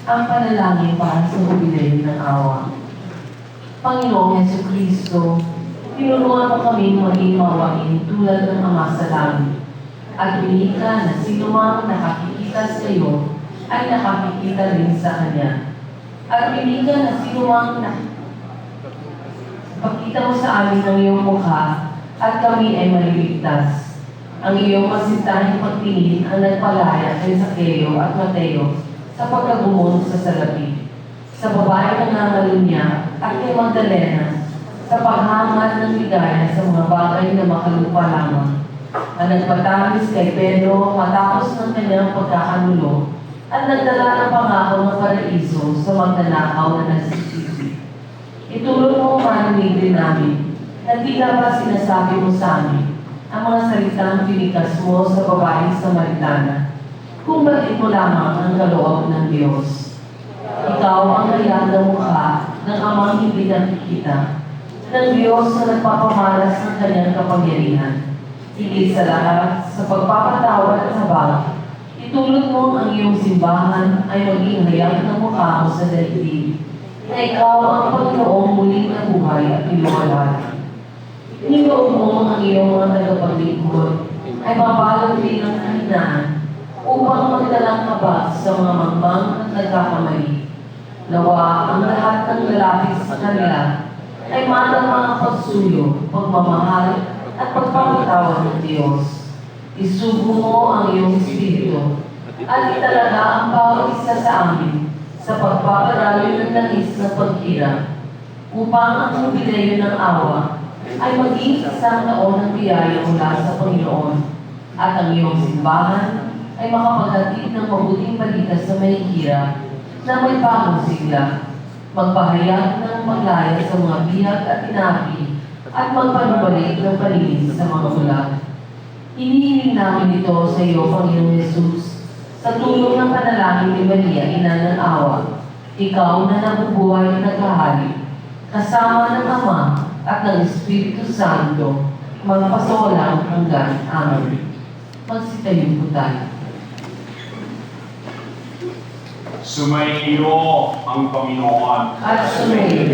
ang panalangin para sa jubileo ng awa. Panginoong Yesu Kristo, tinuruan mo kami maging mawain tulad ng Ama sa langit. At unika na sino mang nakakikita sa iyo ay nakakikita rin sa Kanya. At unika na sino mang pakita mo sa amin ang iyong mukha at kami ay maliligtas. Ang iyong masintahing pagtingin ang nagpalaya kay Zaccheo at Mateo sa pagkagumon sa salapi, sa babae ng nangalunya at kay Magdalena sa paghangad ng ligaya sa mga bagay na makalupa lamang, na nagpatamis kay Pedro matapos ng kanyang pagkakanulo at nagdala ng pangako ng paraiso sa magnanakaw na nagsisisi. Itulong mo marinig din namin na tila ba sinasabi mo sa amin ang mga salitang tinikas mo sa babaeng Samaritana, kung bakit mo lamang ang kaloob ng Diyos. Ikaw ang hayag ng mukha ng amang hindi nakikita, ng Diyos na nagpapamalas ng kanyang kapangyarihan. Higit sa lahat, sa pagpapatawad at habag, itulot mo ang iyong simbahan ay maging hayag ng mukha mo sa daigdig, na ikaw ang Panginoong muling nabuhay at niluwalhati. Niloob mo ang iyong mga tagapaglingkod ay mabalog din ang kahinaan upang magdalang habag sa mga mangmang at nagkakamali. Nawa ang lahat ng lalapit sa kanila ay madama ang pagsuyo, pagmamahal at pagpapatawad ng Diyos. Isubo mo ang iyong espiritu at italaga ang bawat isa sa amin sa pagpaparami ng langis ng pagkira, upang ang jubileo ng awa ay maging isang taon ng biyaya mula sa Panginoon, at ang iyong simbahan ay makapaghatid ng mabuting balita sa mahihirap na may bagong sigla, magpahayag ng maglaya sa mga bihag at tinapi, at magpanubalik ng palinis sa mga ulat. Hinihiling namin ito sa iyo, Panginoong Yesus, sa tulong ng panalangin ni Maria, Ina ng Awa, ikaw na nabubuhay at naghahari, kasama ng Ama at ng Espiritu Santo, magpasawalang hanggan. Amen. Magsitayo po tayo. Sumainyo ang Panginoon. At sumayo.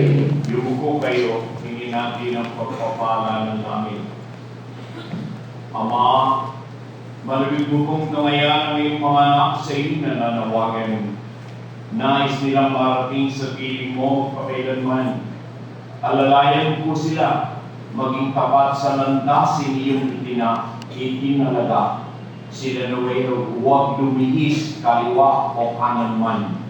Yumuko kayo, hindi natin ang pagpapala ng namin. Ama, malugod mo kong kamayan ang iyong mga anak sa iyo na nanawagan. Nais nilang marating sa piling mo magpakailanman. Alalayan po sila, maging tapat sa landasin iyong itinalaga. Sila naway huwag lumihis kaliwa o kanan man,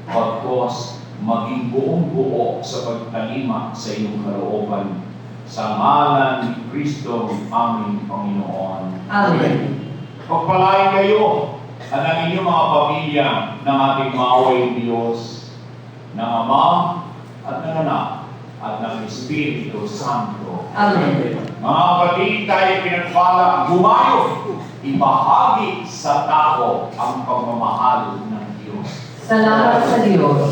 pagkos maging buong buo sa pagtalima sa iyong kalooban. Sa ngalan ni Kristo, aming Panginoon. Amen. Pagpalain kayo at ang inyong mga pamilya ng ating maaway Diyos, ng Ama at ng Anak at ng Espiritu Santo. Amen. Mga kapatid, tayo pinagpala, gumayo, ibahagi sa tao ang pagmamahal ng Diyos. Salamat sa Diyos.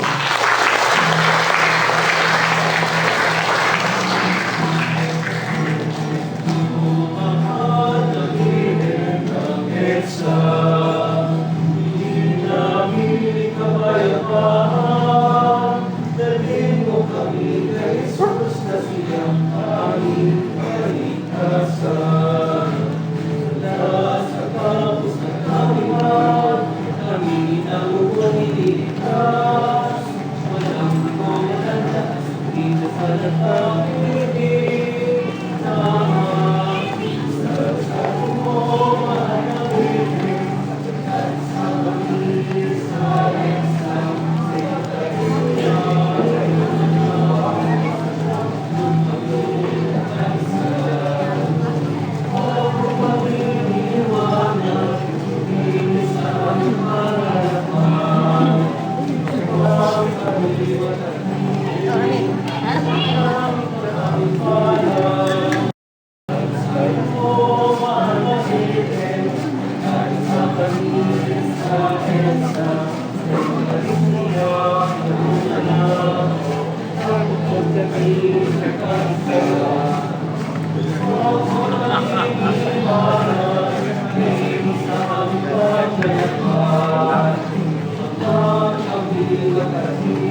Thank you.